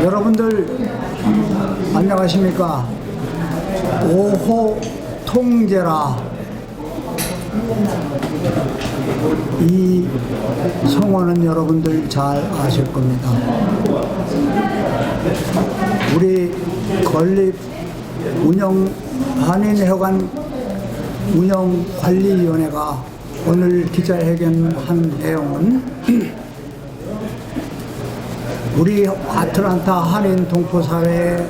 여러분들 안녕하십니까? 5호 통제라 이 성원은 여러분들 잘 아실 겁니다. 우리 건립 운영 한인회관 운영관리위원회가 오늘 기자회견한 내용은 우리 아틀란타 한인 동포사회에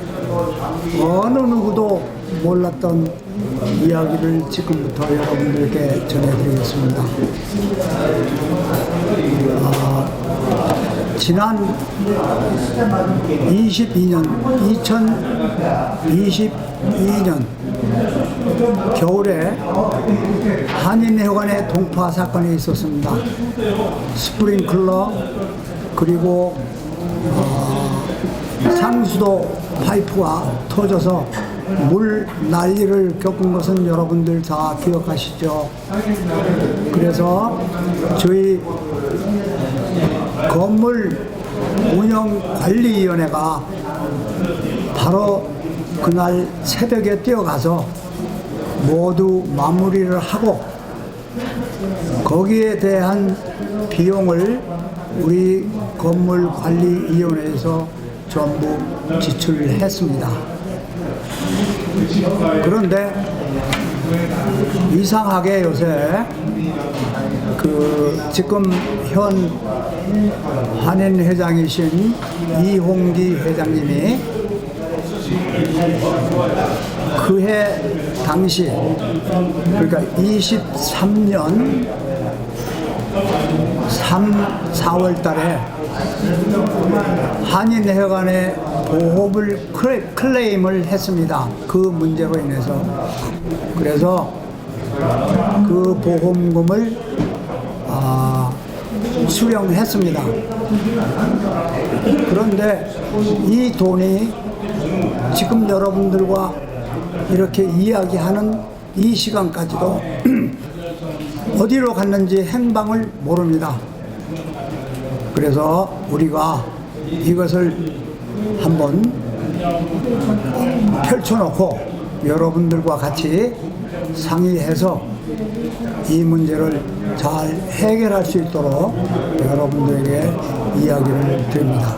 어느 누구도 몰랐던 이야기를 지금부터 여러분들께 전해드리겠습니다. 지난 2022년 겨울에 한인회관의 동파 사건이 있었습니다. 스프링클러 그리고 상수도 파이프가 터져서 물 난리를 겪은 것은 여러분들 다 기억하시죠? 그래서 저희 건물 운영관리위원회가 바로 그날 새벽에 뛰어가서 모두 마무리를 하고 거기에 대한 비용을 우리 건물관리위원회에서 전부 지출을 했습니다. 그런데 이상하게 요새 지금 현 한인 회장이신 이홍기 회장님이 그해 당시 그러니까 23년 4월 달에 한인회관의 보험을 클레임을 했습니다. 그 문제로 인해서. 그래서 그 보험금을 수령했습니다. 그런데 이 돈이 지금 여러분들과 이렇게 이야기하는 이 시간까지도 어디로 갔는지 행방을 모릅니다. 그래서 우리가 이것을 한번 펼쳐놓고 여러분들과 같이 상의해서 이 문제를 잘 해결할 수 있도록 여러분들에게 이야기를 드립니다.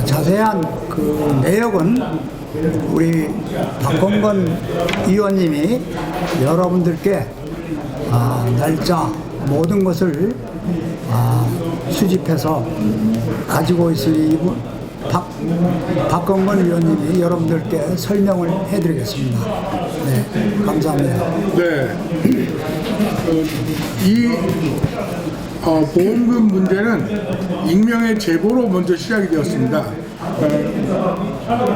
자세한 그 내역은 우리 박범건 의원님이 여러분들께 날짜 모든 것을 수집해서 가지고 있으니 박건건 의원님이 여러분들께 설명을 해드리겠습니다. 네, 감사합니다. 네, 이 보험금 문제는 익명의 제보로 먼저 시작이 되었습니다.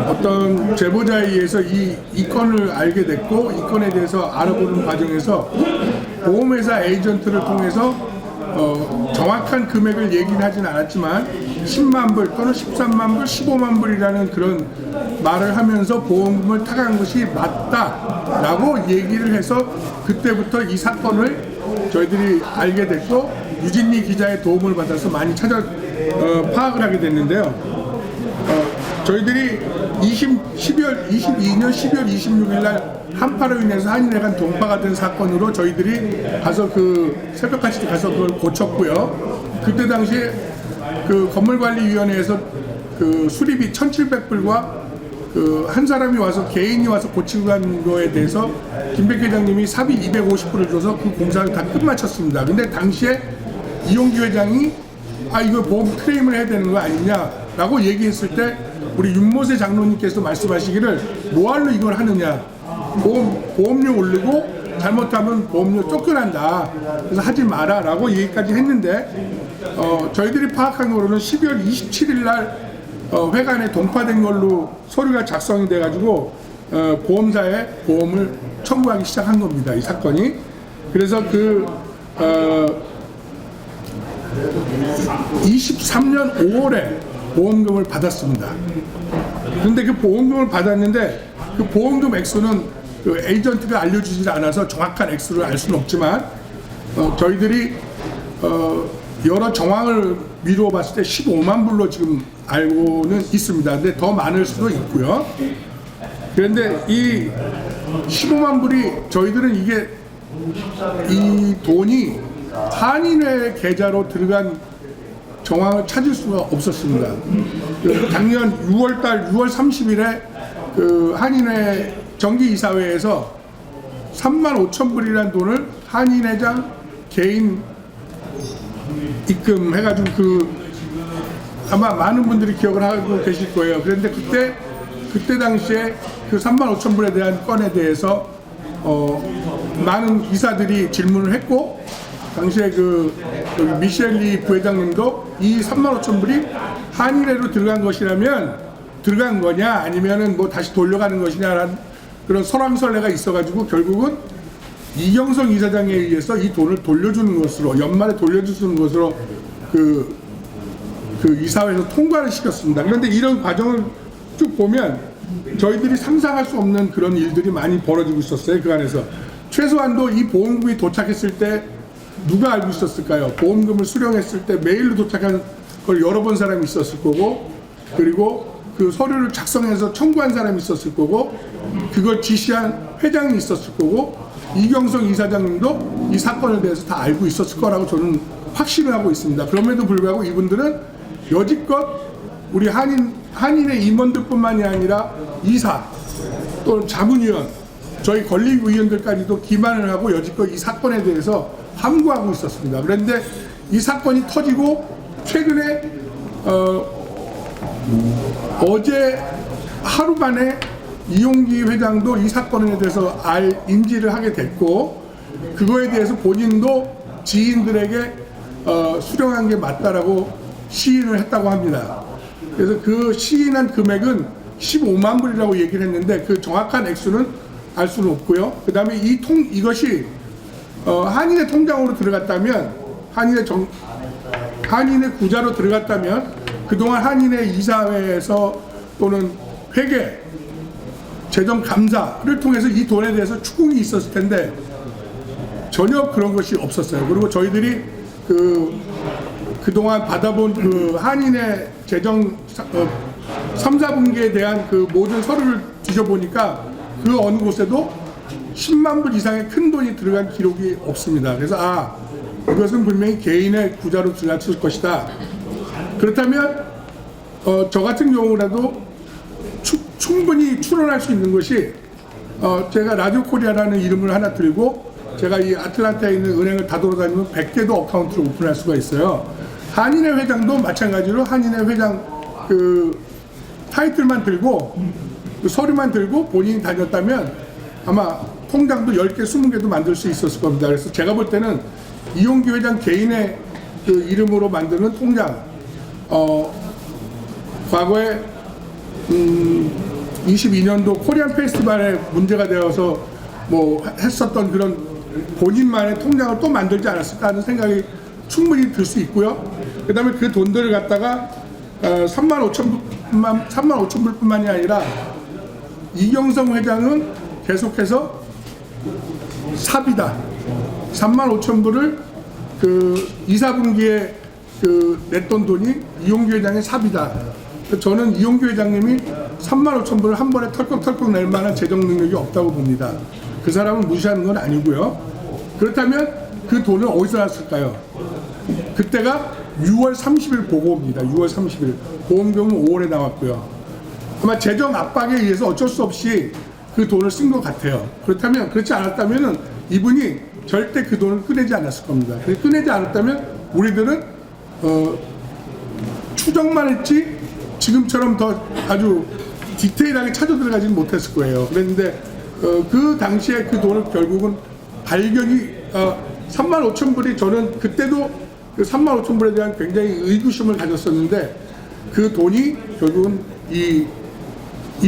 어떤 제보자에 의해서 이 건을 알게 됐고 이 건에 대해서 알아보는 과정에서 보험회사 에이전트를 통해서 정확한 금액을 얘기는 하진 않았지만 10만 불 또는 13만 불, 15만 불이라는 그런 말을 하면서 보험금을 타간 것이 맞다라고 얘기를 해서 그때부터 이 사건을 저희들이 알게 됐고 유진리 기자의 도움을 받아서 많이 파악을 하게 됐는데요. 저희들이 22년 12월 26일 날 한파로 인해서 한인회관 동파가 된 사건으로 저희들이 가서 새벽같이 가서 그걸 고쳤고요. 그때 당시에 건물관리위원회에서 수리비 1,700불과 한 사람이 와서 개인이 와서 고치고 간 거에 대해서 김백 회장님이 사비 250불을 줘서 그 공사를 다 끝마쳤습니다. 근데 당시에 이용기 회장이 이거 보험 클레임을 해야 되는 거 아니냐라고 얘기했을 때 우리 윤모세 장로님께서 말씀하시기를 뭐하러 이걸 하느냐, 보험료 오르고 잘못하면 보험료 쫓겨난다, 그래서 하지 마라 라고 얘기까지 했는데 저희들이 파악한 거로는 12월 27일 날 회관에 동파된 걸로 서류가 작성이 돼 가지고 보험사에 보험을 청구하기 시작한 겁니다, 이 사건이. 그래서 23년 5월에 보험금을 받았습니다. 그런데 그 보험금을 받았는데 그 보험금 액수는 에이전트가 알려주지 않아서 정확한 액수를 알 수는 없지만 저희들이 여러 정황을 미루어 봤을 때 15만 불로 지금 알고는 있습니다. 근데 더 많을 수도 있고요. 그런데 이 15만 불이 저희들은 이게 이 돈이 한인회 계좌로 들어간 정황을 찾을 수가 없었습니다. 작년 6월 30일에 그 한인회 정기이사회에서 3만 5천 불이라는 돈을 한인회장 개인 입금해가지고 아마 많은 분들이 기억을 하고 계실 거예요. 그런데 그때 당시에 그 3만 5천 불에 대한 건에 대해서 많은 이사들이 질문을 했고, 당시에 여기 미셸리 부회장님도 이 3만 5천 불이 한일회로 들어간 것이라면 들어간 거냐 아니면은 뭐 다시 돌려가는 것이냐라는 그런 설왕설래가 있어가지고 결국은 이경성 이사장에 의해서 이 돈을 돌려주는 것으로, 연말에 돌려주는 것으로 그 이사회에서 통과를 시켰습니다. 그런데 이런 과정을 쭉 보면 저희들이 상상할 수 없는 그런 일들이 많이 벌어지고 있었어요. 그 안에서 최소한도 이 보험금이 도착했을 때 누가 알고 있었을까요? 보험금을 수령했을 때 메일로 도착한 걸 열어본 사람이 있었을 거고, 그리고 그 서류를 작성해서 청구한 사람이 있었을 거고, 그걸 지시한 회장이 있었을 거고, 이경성 이사장님도 이 사건에 대해서 다 알고 있었을 거라고 저는 확신을 하고 있습니다. 그럼에도 불구하고 이분들은 여지껏 우리 한인의 임원들뿐만이 아니라 이사 또는 자문위원, 저희 권리위원들까지도 기만을 하고 여지껏 이 사건에 대해서 함구하고 있었습니다. 그런데 이 사건이 터지고 최근에 어제 하루 만에 이용기 회장도 이 사건에 대해서 인지를 하게 됐고, 그거에 대해서 본인도 지인들에게 수령한 게 맞다라고 시인을 했다고 합니다. 그래서 그 시인한 금액은 15만 불이라고 얘기를 했는데 그 정확한 액수는 알 수는 없고요. 그 다음에 이것이 한인의 통장으로 들어갔다면, 한인의 구자로 들어갔다면 그동안 한인의 이사회에서 또는 회계, 재정감사를 통해서 이 돈에 대해서 추궁이 있었을 텐데 전혀 그런 것이 없었어요. 그리고 저희들이 그동안 받아본 그 한인의 재정 3, 4분기에 대한 그 모든 서류를 뒤져보니까 그 어느 곳에도 10만 불 이상의 큰 돈이 들어간 기록이 없습니다. 그래서 이것은 분명히 개인의 구자로 들어갔을 것이다. 그렇다면 저 같은 경우라도 충분히 추론할 수 있는 것이, 제가 라디오 코리아라는 이름을 하나 들고 제가 이 아틀란타에 있는 은행을 다 돌아다니면 100개도 어카운트를 오픈할 수가 있어요. 한인회 회장도 마찬가지로 한인회 회장 그 타이틀만 들고 그 서류만 들고 본인이 다녔다면 아마 통장도 10개, 20개도 만들 수 있었을 겁니다. 그래서 제가 볼 때는 이용기 회장 개인의 그 이름으로 만드는 통장, 과거에 22년도 코리안 페스티벌에 문제가 되어서 뭐 했었던 그런 본인만의 통장을 또 만들지 않았을까 하는 생각이 충분히 들 수 있고요. 그 다음에 그 돈들을 갖다가 3만 5천 불뿐만이 아니라 이경성 회장은 계속해서 삽이다. 3만 5천 불을 그 2, 4분기에 냈던 돈이 이용기 회장의 삽이다. 저는 이용기 회장님이 3만 5천 불을 한 번에 털컥털컥 낼 만한 재정 능력이 없다고 봅니다. 그 사람을 무시하는 건 아니고요. 그렇다면 그 돈을 어디서 났을까요? 그때가 6월 30일 보고입니다. 6월 30일. 보험금은 5월에 나왔고요. 아마 재정 압박에 의해서 어쩔 수 없이 그 돈을 쓴 것 같아요. 그렇다면, 그렇지 않았다면 이분이 절대 그 돈을 꺼내지 않았을 겁니다. 꺼내지 않았다면 우리들은 추정만 했지 지금처럼 더 아주 디테일하게 찾아 들어가지는 못했을 거예요. 그런데 그 당시에 그 돈을 결국은 발견이 3만 5천 불이, 저는 그때도 그 3만 5천 불에 대한 굉장히 의구심을 가졌었는데 그 돈이 결국은 이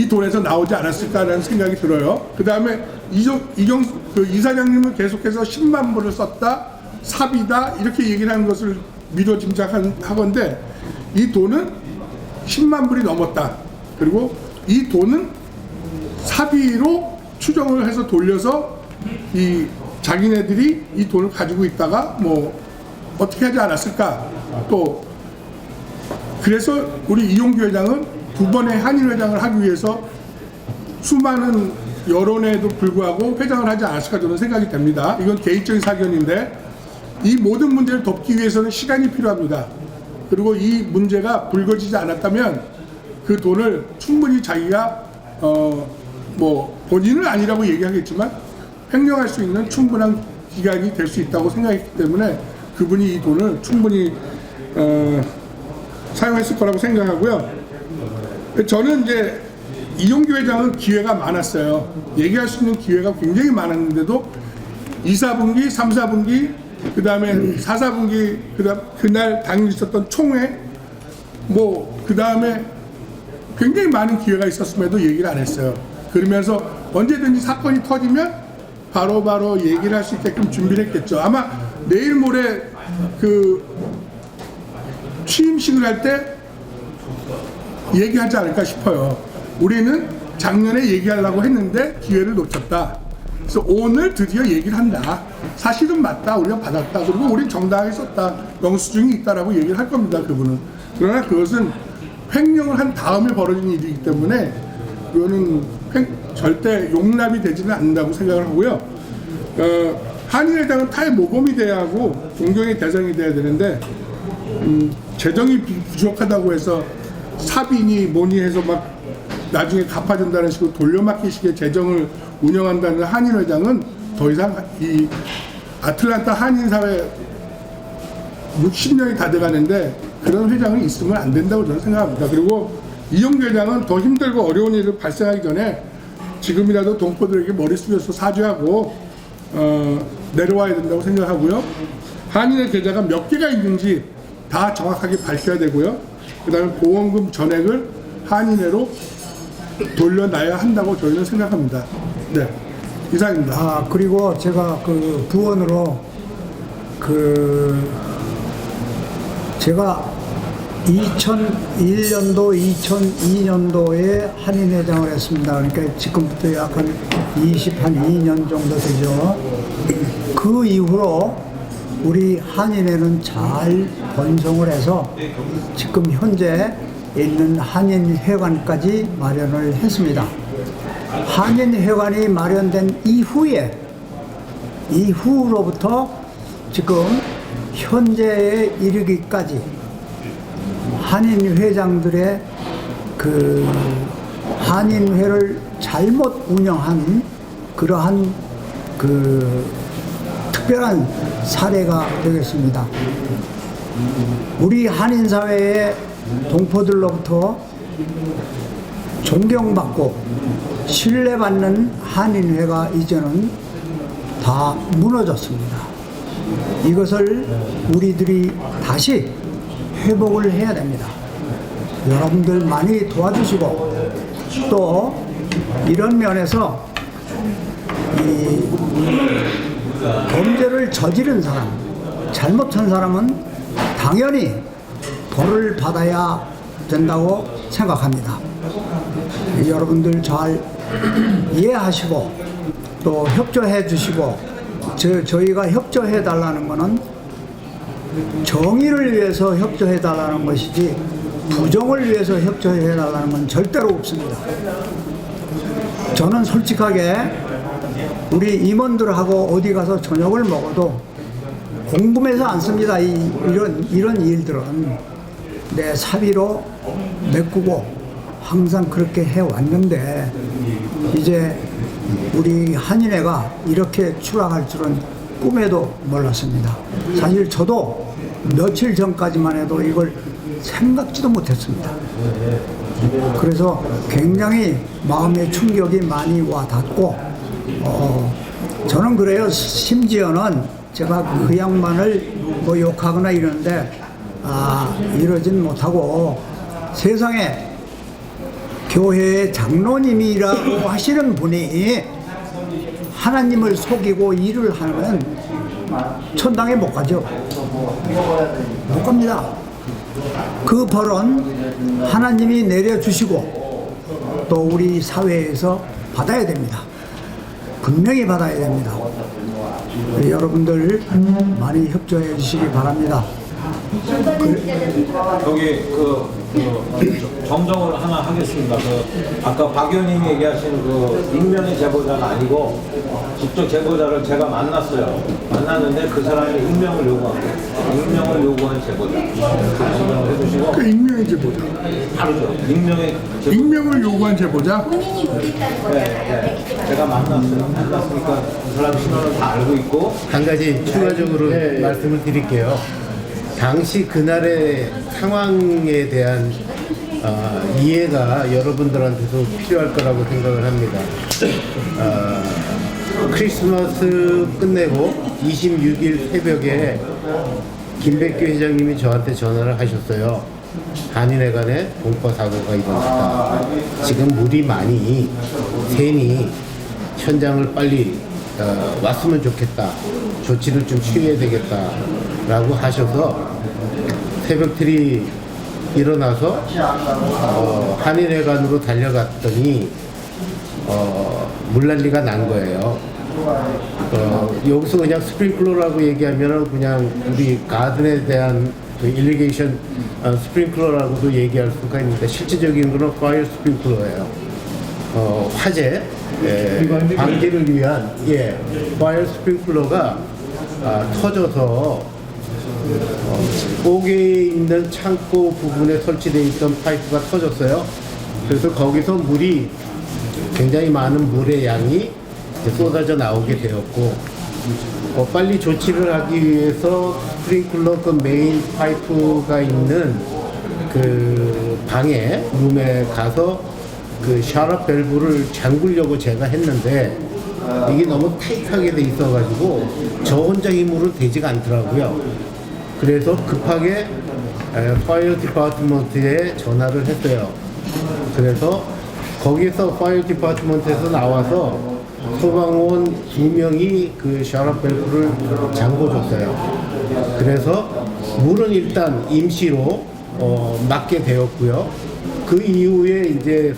돈에서 나오지 않았을까라는 생각이 들어요. 그 다음에 이사장님은 계속해서 10만 불을 썼다, 삽이다 이렇게 얘기를 하는 것을 미뤄 짐작하건데 이 돈은 10만 불이 넘었다. 그리고 이 돈은 사비로 추정을 해서 돌려서 이 자기네들이 이 돈을 가지고 있다가 뭐 어떻게 하지 않았을까. 또 그래서 우리 이용규 회장은 두 번의 한인 회장을 하기 위해서 수많은 여론에도 불구하고 회장을 하지 않았을까 저는 생각이 됩니다. 이건 개인적인 사견인데 이 모든 문제를 덮기 위해서는 시간이 필요합니다. 그리고 이 문제가 불거지지 않았다면 그 돈을 충분히 자기가 뭐 본인은 아니라고 얘기하겠지만 횡령할 수 있는 충분한 기간이 될 수 있다고 생각했기 때문에 그분이 이 돈을 충분히 사용했을 거라고 생각하고요. 저는 이제 이용규 회장은 기회가 많았어요. 얘기할 수 있는 기회가 굉장히 많았는데도 2, 4분기, 3, 4분기, 그 다음에 4, 4분기, 그날 당일 있었던 총회, 그 다음에 굉장히 많은 기회가 있었음에도 얘기를 안 했어요. 그러면서 언제든지 사건이 터지면 바로바로 얘기를 할 수 있게끔 준비를 했겠죠. 아마 내일 모레 그 취임식을 할 때 얘기하지 않을까 싶어요. 우리는 작년에 얘기하려고 했는데 기회를 놓쳤다. 그래서 오늘 드디어 얘기를 한다. 사실은 맞다. 우리가 받았다. 그리고 우린 정당하게 썼다. 영수증이 있다라고 얘기를 할 겁니다. 그분은. 그러나 그것은 횡령을 한 다음에 벌어진 일이기 때문에 그거는 절대 용납이 되지는 않는다고 생각을 하고요. 한인회장은 타의 모범이 돼야 하고 존경의 대상이 돼야 되는데 재정이 부족하다고 해서 사빈이 뭐니 해서 막 나중에 갚아준다는 식으로 돌려막기식의 재정을 운영한다는 한인회장은 더 이상 이 아틀란타 한인사회 60년이 다 돼가는데 그런 회장은 있으면 안 된다고 저는 생각합니다. 그리고 이용규 회장은 더 힘들고 어려운 일을 발생하기 전에 지금이라도 동포들에게 머리 숙여서 사죄하고 내려와야 된다고 생각하고요. 한인의 계좌가 몇 개가 있는지 다 정확하게 밝혀야 되고요. 그 다음에 보험금 전액을 한인회로 돌려놔야 한다고 저희는 생각합니다. 네, 이상입니다. 그리고 제가 그 부원으로 제가 2001년도, 2002년도에 한인회장을 했습니다. 그러니까 지금부터 약 한 2년 정도 되죠. 그 이후로 우리 한인회는 잘 번성을 해서 지금 현재 있는 한인회관까지 마련을 했습니다. 한인회관이 마련된 이후로부터 지금 현재에 이르기까지 한인회장들의 그 한인회를 잘못 운영한 그러한 그 특별한 사례가 되겠습니다. 우리 한인사회의 동포들로부터 존경받고 신뢰받는 한인회가 이제는 다 무너졌습니다. 이것을 우리들이 다시 회복을 해야 됩니다. 여러분들 많이 도와주시고 또 이런 면에서 이 범죄를 저지른 사람, 잘못한 사람은 당연히 벌을 받아야 된다고 생각합니다. 여러분들 잘 이해하시고 또 협조해 주시고 저희가 협조해 달라는 것은 정의를 위해서 협조해 달라는 것이지 부정을 위해서 협조해 달라는 건 절대로 없습니다. 저는 솔직하게 우리 임원들하고 어디 가서 저녁을 먹어도 궁금해서 안 씁니다. 이런 일들은 내 사비로 메꾸고 항상 그렇게 해왔는데 이제 우리 한인회가 이렇게 추락할 줄은 꿈에도 몰랐습니다. 사실 저도 며칠 전까지만 해도 이걸 생각지도 못했습니다. 그래서 굉장히 마음의 충격이 많이 와닿고 저는 그래요. 심지어는 제가 그 양반을 뭐 욕하거나 이러는데 이러진 못하고 세상에 교회의 장로님이라고 하시는 분이 하나님을 속이고 일을 하면 천당에 못 가죠. 못 갑니다. 그 벌은 하나님이 내려주시고 또 우리 사회에서 받아야 됩니다. 분명히 받아야 됩니다. 여러분들 많이 협조해 주시기 바랍니다. 여기 정정을 하나 하겠습니다. 아까 박 의원님 얘기하신 익명의 제보자가 아니고 직접 제보자를 제가 만났어요. 만났는데 그 사람이 익명을 요구한 제보자. 정정을 해주시고. 그 익명의 제보자. 그렇죠. 익명의 제보자. 익명을 요구한 제보자. 본인이 모르겠다는 거잖아요. 제가 만났으니까 그 사람 신원을 다 알고 있고. 한 가지 추가적으로 말씀을 드릴게요. 당시 그날의 상황에 대한 이해가 여러분들한테도 필요할 거라고 생각을 합니다. 크리스마스 끝내고 26일 새벽에 김백규 회장님이 저한테 전화를 하셨어요. 한인회관에 동파 사고가 일어났다. 지금 물이 많이 새니 현장을 빨리 왔으면 좋겠다. 조치를 좀 취해야 되겠다. 라고 하셔서 새벽들이 일어나서 한인회관으로 달려갔더니 물난리가 난 거예요. 여기서 그냥 스프링클러라고 얘기하면 그냥 우리 가든에 대한 그 일리게이션 스프링클러라고도 얘기할 수가 있는데 실질적인 거는 파이어 스프링클러예요. 화재 방지를 위한 파이어 스프링클러가 터져서 옥에 있는 창고 부분에 설치되어 있던 파이프가 터졌어요. 그래서 거기서 물이 굉장히 많은 물의 양이 쏟아져 나오게 되었고 빨리 조치를 하기 위해서 스프링클러 그 메인 파이프가 있는 그 방에 룸에 가서 그 샤워 밸브를 잠그려고 제가 했는데 이게 너무 타이트하게 돼 있어가지고 저 혼자 힘으로 되지가 않더라고요. 그래서 급하게 파이어 디파트먼트에 전화를 했어요. 그래서 거기서 파이어 디파트먼트에서 나와서 소방원 2명이 그 샤워 밸브를 잠궈줬어요. 그래서 물은 일단 임시로 막게 되었고요. 그 이후에 이제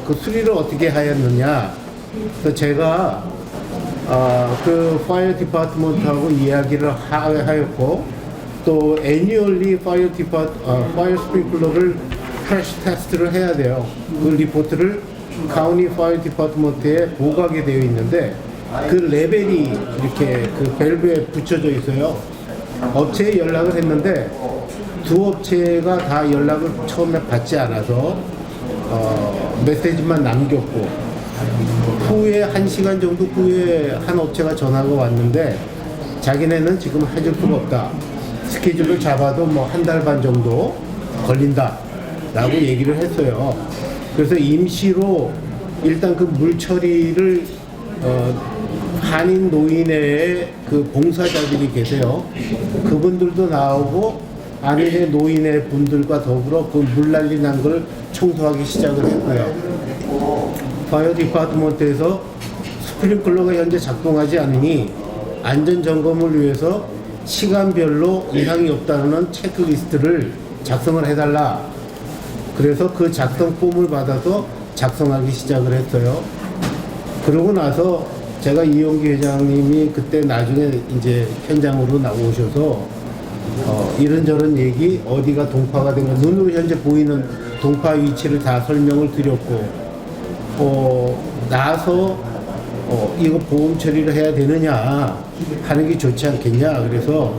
그 수리를 어떻게 하였느냐. 그래서 제가 그 파이어 디파트먼트하고 이야기를 하였고 또 애니얼리 파이어 스프링클러를 크래시 테스트를 해야 돼요. 그 리포트를 카운티 파이어 디파트먼트에 보고하게 되어 있는데 그 레벨이 이렇게 그 밸브에 붙여져 있어요. 업체에 연락을 했는데 두 업체가 다 연락을 처음에 받지 않아서 메시지만 남겼고 후에 1시간 정도 후에 한 업체가 전화가 왔는데 자기네는 지금 해줄 수가 없다. 스케줄을 잡아도 뭐 한 달 반 정도 걸린다 라고 얘기를 했어요. 그래서 임시로 일단 그 물 처리를 한인 노인회의 그 봉사자들이 계세요. 그분들도 나오고 한인의 노인회 분들과 더불어 그 물난리 난 걸 청소하기 시작을 했고요. 파이어 디파트먼트에서 스프링클러가 현재 작동하지 않으니 안전 점검을 위해서 시간별로 이상이 없다는 체크리스트를 작성을 해달라. 그래서 그 작성 폼을 받아서 작성하기 시작을 했어요. 그러고 나서 제가 이용기 회장님이 그때 나중에 이제 현장으로 나오셔서 이런저런 얘기, 어디가 동파가 된 거, 눈으로 현재 보이는 동파 위치를 다 설명을 드렸고, 나서 이거 보험 처리를 해야 되느냐 하는 게 좋지 않겠냐. 그래서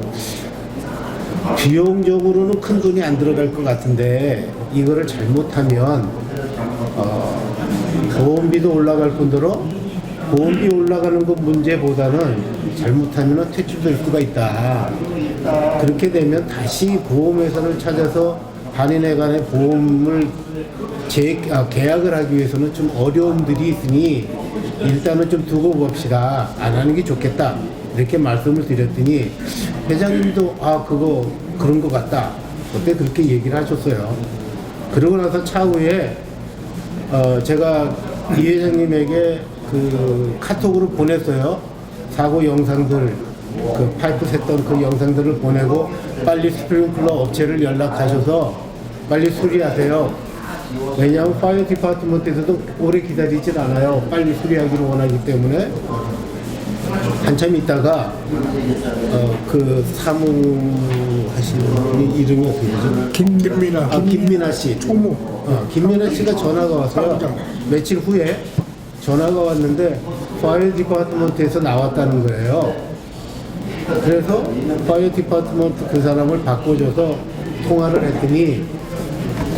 비용적으로는 큰 돈이 안 들어갈 것 같은데 이거를 잘못하면 보험비도 올라갈 뿐더러 보험비 올라가는 것 문제보다는 잘못하면 퇴출될 수가 있다. 그렇게 되면 다시 보험회사를 찾아서 한인회관의 보험을 계약을 하기 위해서는 좀 어려움들이 있으니 일단은 좀 두고 봅시다. 안 하는 게 좋겠다. 이렇게 말씀을 드렸더니 회장님도 그거 그런 것 같다. 그때 그렇게 얘기를 하셨어요. 그러고 나서 차후에 제가 이 회장님에게 그 카톡으로 보냈어요. 사고 영상들, 그 파이프 샜던 그 영상들을 보내고 빨리 스프링클러 업체를 연락하셔서 빨리 수리하세요. 왜냐하면 파이어 디파트먼트에서도 오래 기다리질 않아요. 빨리 수리하기를 원하기 때문에 한참 있다가 그 사무하시는 분이 이름이 어떻게 되죠? 김민아 씨. 총무. 김민아 씨가 전화가 왔어요. 며칠 후에 전화가 왔는데 파이어 디파트먼트에서 나왔다는 거예요. 그래서 파이어 디파트먼트 그 사람을 바꿔줘서 통화를 했더니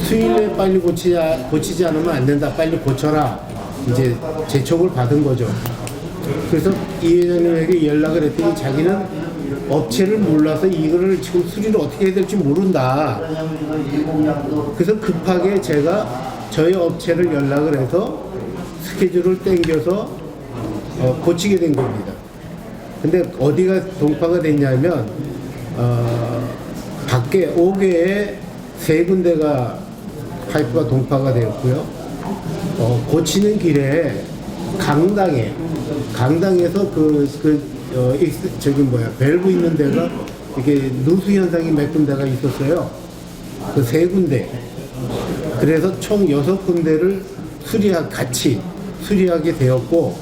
수일에 빨리 고치지 않으면 안 된다. 빨리 고쳐라. 이제 재촉을 받은 거죠. 그래서 이 회장님에게 연락을 했더니 자기는 업체를 몰라서 이거를 지금 수리를 어떻게 해야 될지 모른다. 그래서 급하게 제가 저희 업체를 연락을 해서 스케줄을 땡겨서 고치게 된 겁니다. 근데 어디가 동파가 됐냐면 밖에 5개에 3군데가 파이프가 동파가 되었고요. 고치는 길에 강당에서 밸브 있는 데가 이게 누수 현상이 몇 군데가 있었어요. 그 3군데. 그래서 총 6군데를 같이 수리하게 되었고,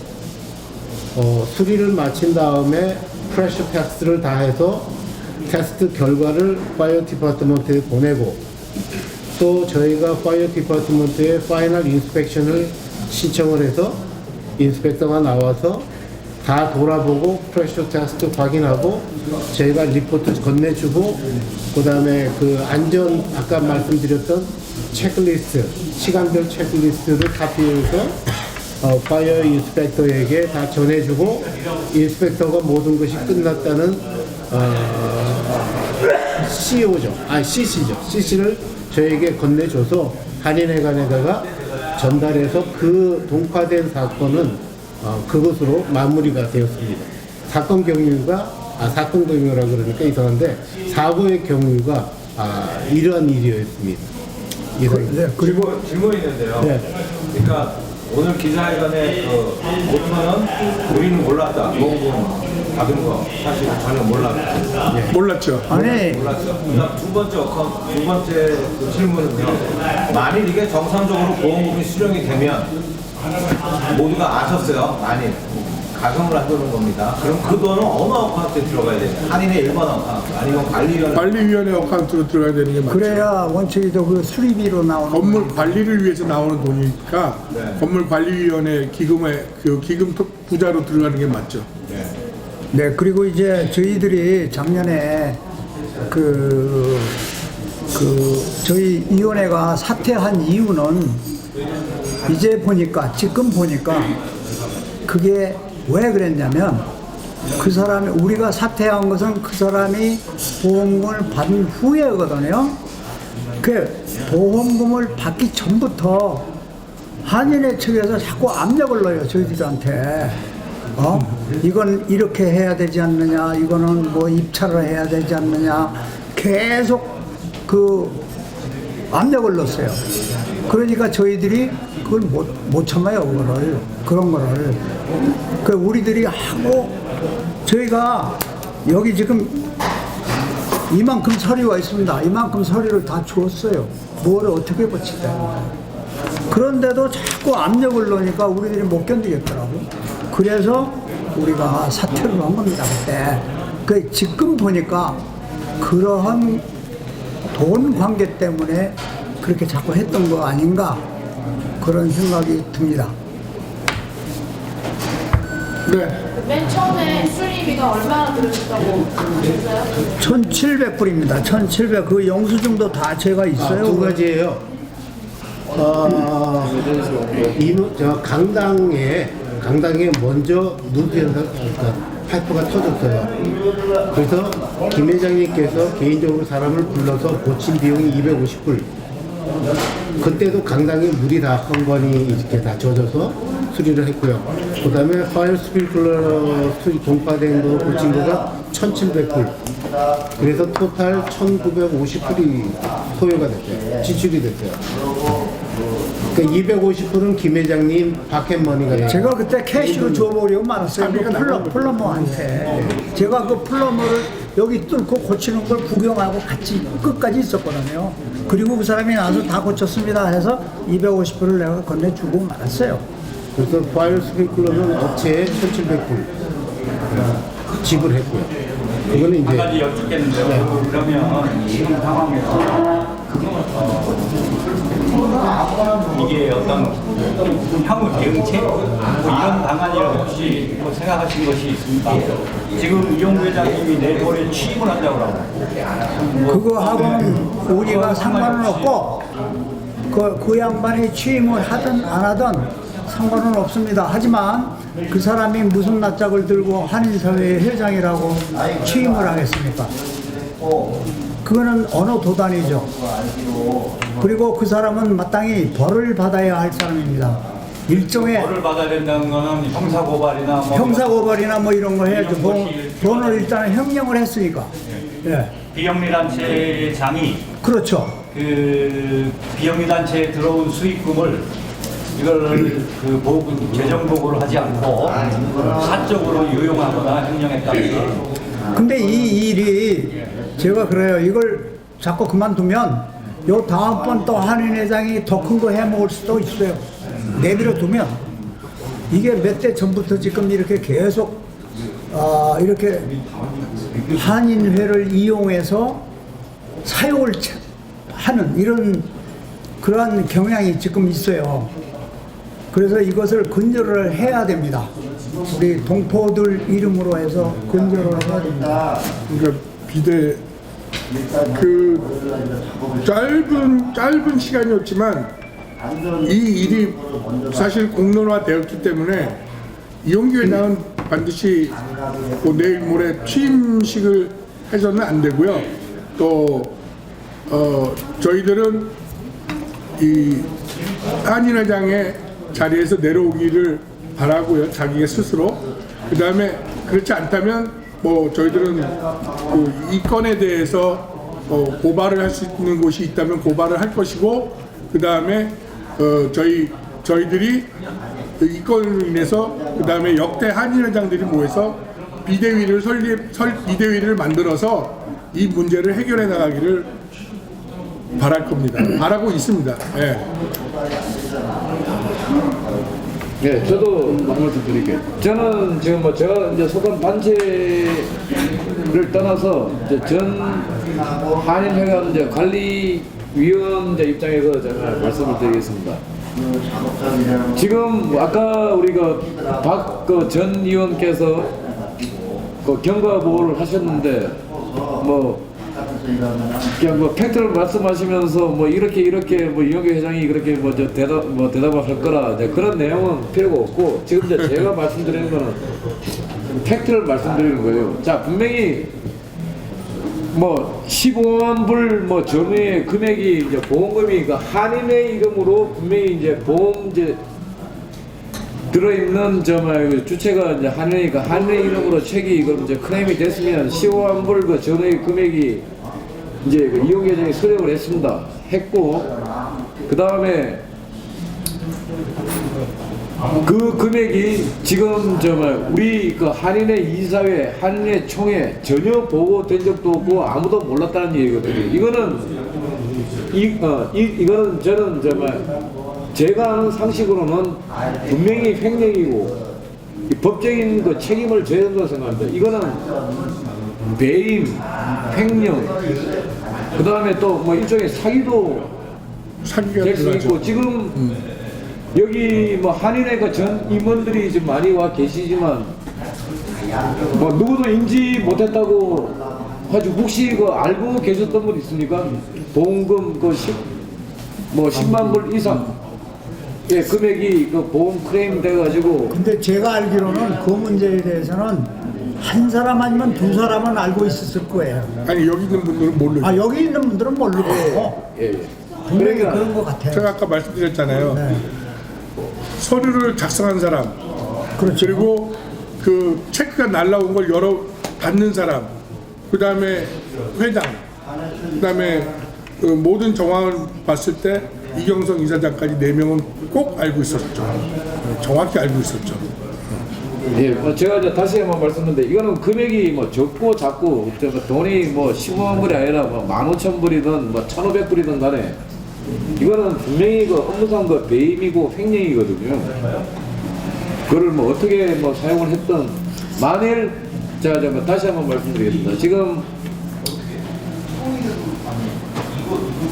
수리를 마친 다음에 프레셔 테스트를 다 해서 테스트 결과를 파이어 디파트먼트에 보내고, 또 저희가 파이어 디파트먼트에 파이널 인스펙션을 신청을 해서 인스펙터가 나와서 다 돌아보고 프레셔 테스트 확인하고 저희가 리포트 건네주고, 그 다음에 그 안전 아까 말씀드렸던 체크리스트, 시간별 체크리스트를 카피해서 파이어 인스펙터에게 다 전해주고, 인스펙터가 모든 것이 끝났다는 CC를 저에게 건네줘서 한인회관에다가 전달해서 그 동파된 사건은 그것으로 마무리가 되었습니다. 사건 경위가 그러니까 이상한데 사고의 경위가 이러한 일이었습니다. 네, 그리고 질문이 있는데요. 네. 그러니까 오늘 기자회견에 그 고투는 우리는 몰랐다. 보험금 받은 거 사실 전혀 몰랐다. 몰랐죠. 아니 몰랐죠. 그다음 두 번째 그 질문은요. 만일 이게 정상적으로 보험금이 수령이 되면 모두가 아셨어요. 만일 가정을 한다는 겁니다. 그럼 그 돈은 어느 어카운트에 들어가야 돼요? 한인의 일반 어카운트 아니면 관리위원회 어카운트로 들어가야 되는 게 맞죠. 그래야 원칙이도 그 수리비로 나오는 건물 관리를 위해서 나오는 돈이니까 네. 건물 관리위원회 기금에 그 기금 부자로 들어가는 게 맞죠. 네, 그리고 이제 저희들이 작년에 저희 위원회가 사퇴한 이유는 지금 보니까 그게 왜 그랬냐면 그 사람이 우리가 사퇴한 것은 그 사람이 보험금을 받은 후에거든요. 그 보험금을 받기 전부터 한인회 측에서 자꾸 압력을 넣어요, 저희들한테. 이건 이렇게 해야 되지 않느냐, 이거는 뭐 입찰을 해야 되지 않느냐, 계속 그 압력을 넣었어요. 그러니까 저희들이 그걸 못 참아요, 그런 거를. 우리들이 하고, 저희가 여기 지금 이만큼 서류가 있습니다. 이만큼 서류를 다 주었어요. 뭐를 어떻게 고치다. 그런데도 자꾸 압력을 넣으니까 우리들이 못 견디겠더라고. 그래서 우리가 사퇴를 한 겁니다, 그때. 지금 보니까 그러한 돈 관계 때문에 그렇게 자꾸 했던 거 아닌가, 그런 생각이 듭니다. 네. 맨 처음에 수리비가 얼마나 들으셨다고 하셨어요? 1,700불입니다. 1,700. 그 영수증도 다 제가 있어요. 두 가지예요. 강당에 먼저 파이프가 터졌어요. 그래서 김 회장님께서 개인적으로 사람을 불러서 고친 비용이 250불. 그때도 강당에 물이 다 헝건히 이렇게 다 젖어서 수리를 했고요. 그 다음에 파이어 스프링클러 동파된 거 고친 거가 1,700불. 그래서 토탈 1,950불이 소요가 됐어요. 지출이 됐어요. 그러니까 250불은 김 회장님 파켓머니가 제가 그때 캐시로 줘버리고 말았어요. 그 플러머한테. 제가 그 플러머를 여기 뚫고 고치는 걸 구경하고 같이 끝까지 있었거든요. 그리고 그 사람이 나와서 다 고쳤습니다 해서 250불을 내가 건네주고 말았어요. 그래서 파이어 스프링클러는 업체에 1,700불 지불했고요. 그거는 한 이제 가지 여쭙겠는데요. 그러면 지금 상황에서 이게 어떤 향후 대응책 뭐 이런 방안이라고 혹시 뭐 생각하신 것이 있습니까? 지금 이용구 회장님이 내일 모레 취임을 한다고 하고 그거하고는 우리가 상관은 없고 그 양반이 취임을 하든 안 하든 상관은 없습니다. 하지만 그 사람이 무슨 낯짝을 들고 한인사회의 회장이라고 취임을 하겠습니까? 그거는 어느 도단이죠. 그리고 그 사람은 마땅히 벌을 받아야 할 사람입니다. 일종의 벌을 받아야 된다는 거는 형사고발이나 뭐 형사고발이나 뭐 이런 거 해야죠. 돈을 일단 형령을 했으니까. 예, 비영리단체의 장이 그렇죠. 그 비영리단체에 들어온 수익금을 이걸 그 보고 재정 보고를 하지 않고 사적으로 유용하거나 형령했다는 근데 이 일이 제가 그래요. 이걸 자꾸 그만두면 요 다음번 또 한인회장이 더 큰 거 해먹을 수도 있어요. 내버려 두면 이게 몇 대 전부터 지금 이렇게 계속 이렇게 한인회를 이용해서 사용을 하는 이런 그러한 경향이 지금 있어요. 그래서 이것을 근절을 해야 됩니다. 우리 동포들 이름으로 해서 근절을 해야 됩니다. 그러니까 비대 그 짧은 시간이었지만 이 일이 사실 공론화되었기 때문에 이용규 회장은 반드시 뭐 내일 모레 취임식을 해서는 안 되고요. 또 저희들은 이 한인 회장의 자리에서 내려오기를 바라고요. 자기가 스스로. 그 다음에 그렇지 않다면 뭐 저희들은 그 이 건에 대해서 고발을 할 수 있는 곳이 있다면 고발을 할 것이고, 그 다음에 저희들이 이 건으로 인해서 그 다음에 역대 한인 회장들이 모여서 비대위를 만들어서 이 문제를 해결해 나가기를 바랄 겁니다. 바라고 있습니다. 예. 네, 저도 말씀 드릴게요. 저는 지금 뭐 제가 이제 속한 단체를 떠나서 이제 전 한인회관 이제 관리위원 이제 입장에서 제가 말씀을 드리겠습니다. 지금 아까 우리가 박 전 의원께서 그 경과 보고를 하셨는데 그냥 뭐 팩트를 말씀하시면서 뭐 이렇게 뭐 이용규 회장이 그렇게 대답을 할 거라 이제 그런 내용은 필요가 없고, 지금 이제 제가 말씀드리는 거는 팩트를 말씀드리는 거예요. 자, 분명히 뭐 15만 불 뭐 전후의 금액이 이제 보험금이 그 한인의 이름으로 분명히 이제 보험 이제 들어있는 주체가 이제 한인이니까 한인의 이름으로 책이 이걸 이제 클레임이 됐으면 15만 불 그 전후의 금액이 이제 그 이용규 회장이 수령을 했고, 그 다음에 그 금액이 지금 우리 그 한인의 이사회, 한인의 총회 전혀 보고된 적도 없고 아무도 몰랐다는 얘기거든요. 이거는 저는 제가 아는 상식으로는 분명히 횡령이고 법적인 그 책임을 져야 된다고 생각합니다. 이거는 배임, 횡령, 그 다음에 또 뭐 일종의 사기도 될 수 있고, 지금 여기 뭐 한인회 그 전 임원들이 지금 많이 와 계시지만 뭐 누구도 인지 못했다고 하죠. 혹시 그 알고 계셨던 분 있습니까? 보험금 그 10만 불 이상 예, 금액이 그 보험 클레임 돼가지고. 근데 제가 알기로는 그 문제에 대해서는 한 사람 아니면 두 사람은 알고 있었을 거예요. 아니 여기 있는 분들은 모르죠. 여기 있는 분들은 모르고 분명히 그런 것 같아요. 제가 아까 말씀드렸잖아요. 네. 서류를 작성한 사람, 그렇죠. 그리고 그 체크가 날라온 걸 받는 사람, 그 다음에 회장, 그 다음에 그 모든 정황을 봤을 때 이경성 이사장까지 4명은 꼭 알고 있었죠. 정확히 알고 있었죠. 예, 제가 이제 다시 한번 말씀드렸는데 이거는 금액이 뭐 적고 작고 돈이 뭐 15만 불이 아니라 뭐 15,000불이든 뭐 1,500불이든 간에 이거는 분명히 그 업무상 그 배임이고 횡령이거든요. 그걸 뭐 어떻게 뭐 사용을 했던 만일 제가 좀 다시 한번 말씀드리겠습니다. 지금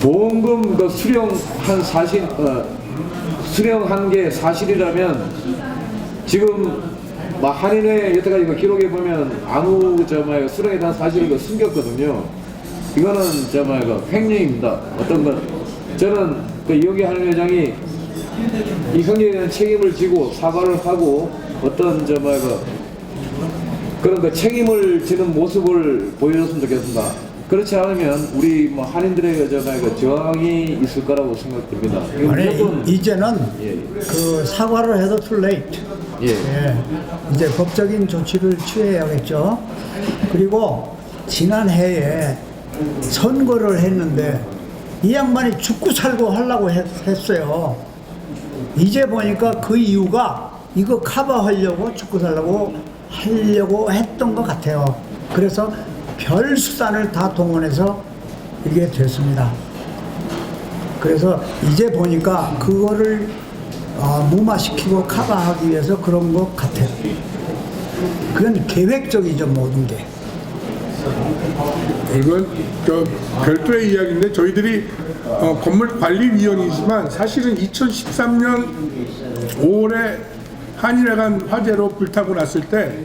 보험금 그 수령한 사실 수령한 게 사실이라면 지금 뭐 한인회 여태까지 그 기록에 보면 아무 수령에 대한 사실을 그 숨겼거든요. 이거는 그 횡령입니다. 어떤 건 저는 그 이용기 한인회장이 이 횡령에 대한 책임을 지고 사과를 하고 어떤 그런 그 책임을 지는 모습을 보여줬으면 좋겠습니다. 그렇지 않으면 우리 뭐 한인들의 그 저항이 있을 거라고 생각됩니다. 아니, 이제는 예. 그 사과를 해도 too late. 예. 예, 이제 법적인 조치를 취해야겠죠. 그리고 지난해에 선거를 했는데 이 양반이 죽고 살고 하려고 했어요. 이제 보니까 그 이유가 이거 커버하려고 죽고 살려고 하려고 했던 것 같아요. 그래서 별 수단을 다 동원해서 이게 됐습니다. 그래서 이제 보니까 그거를 무마시키고 커버하기 위해서 그런 것 같아요. 그건 계획적이죠, 모든 게. 이건 별도의 이야기인데 저희들이 건물관리위원이지만 사실은 2013년 5월에 한인회관 화재로 불타고 났을 때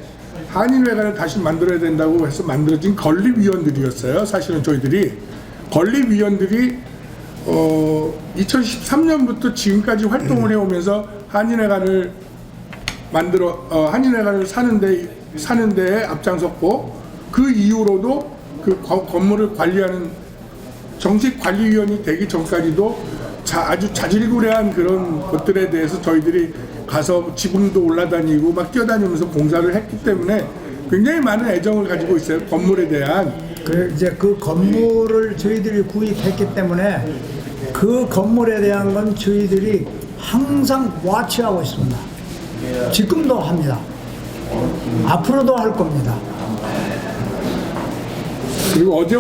한인회관을 다시 만들어야 된다고 해서 만들어진 건립위원들이었어요. 사실은 저희들이 건립위원들이 2013년부터 지금까지 활동을 해오면서 한인회관을 한인회관을 사는 데에 앞장섰고 그 이후로도 그 건물을 관리하는 정식 관리위원이 되기 전까지도 아주 자질구레한 그런 것들에 대해서 저희들이 가서 지붕도 올라다니고 막 뛰어다니면서 공사를 했기 때문에 굉장히 많은 애정을 가지고 있어요. 건물에 대한. 이제 그 건물을 저희들이 구입했기 때문에 그 건물에 대한 건 저희들이 항상 와치하고 있습니다. 지금도 합니다. 앞으로도 할 겁니다. 그리고 어제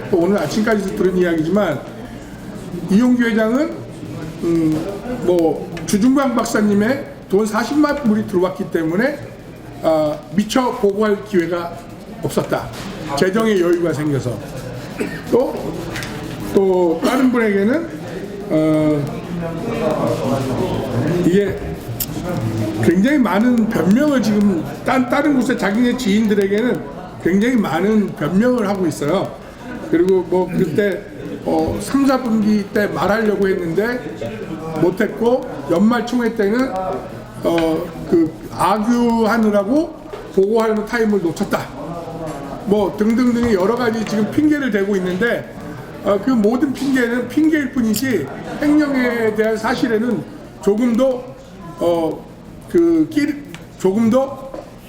또 오늘 아침까지도 들은 이야기지만 이용규 회장은 뭐 주중광 박사님의 돈 40만 불이 들어왔기 때문에 미처 보고할 기회가 없었다. 재정의 여유가 생겨서 또 다른 분에게는 이게 굉장히 많은 변명을 지금 다른 곳에 자기네 지인들에게는 굉장히 많은 변명을 하고 있어요. 그리고 뭐 그때 3, 4분기 때 말하려고 했는데 못했고 연말 총회 때는 그 악유하느라고 보고하는 타임을 놓쳤다. 뭐 등등등의 여러 가지 지금 핑계를 대고 있는데 그 모든 핑계는 핑계일 뿐이지 횡령에 대한 사실에는 조금 더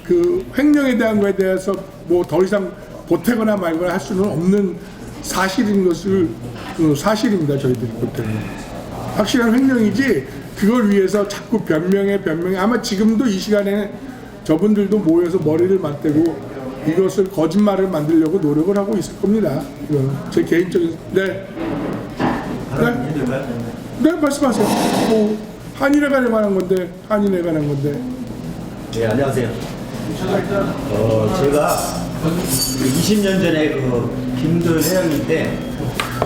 그 횡령에 대한 거에 대해서 뭐 더 이상 보태거나 말거나 할 수는 없는 사실인 것을 사실입니다. 저희들이 볼 때는 확실한 횡령이지 그걸 위해서 자꾸 변명에 아마 지금도 이 시간에 저분들도 모여서 머리를 맞대고 이것을 거짓말을 만들려고 노력을 하고 있을 겁니다. 이건 제 개인적인 네 말씀하세요. 뭐 한인회관에 관한 건데 네, 안녕하세요. 제가 20년 전에 그 김도현 회장님 때